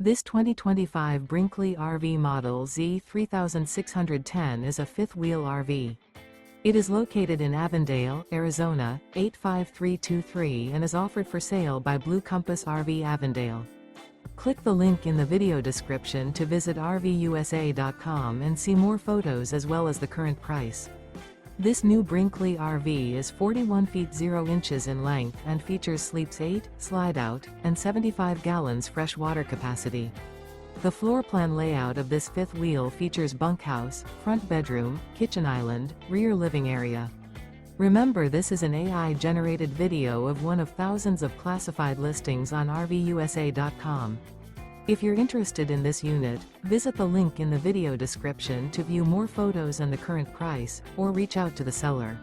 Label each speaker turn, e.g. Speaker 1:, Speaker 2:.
Speaker 1: This 2025 Brinkley RV Model Z 3610 is a fifth-wheel RV. It is located in Avondale, Arizona, 85323 and is offered for sale by Blue Compass RV Avondale. Click the link in the video description to visit RVUSA.com and see more photos as well as the current price. This new Brinkley RV is 41 feet 0 inches in length and features sleeps 8, slide-out, and 75 gallons fresh water capacity. The floor plan layout of this fifth wheel features bunkhouse, front bedroom, kitchen island, rear living area. Remember, this is an AI-generated video of one of thousands of classified listings on RVUSA.com. If you're interested in this unit, visit the link in the video description to view more photos and the current price, or reach out to the seller.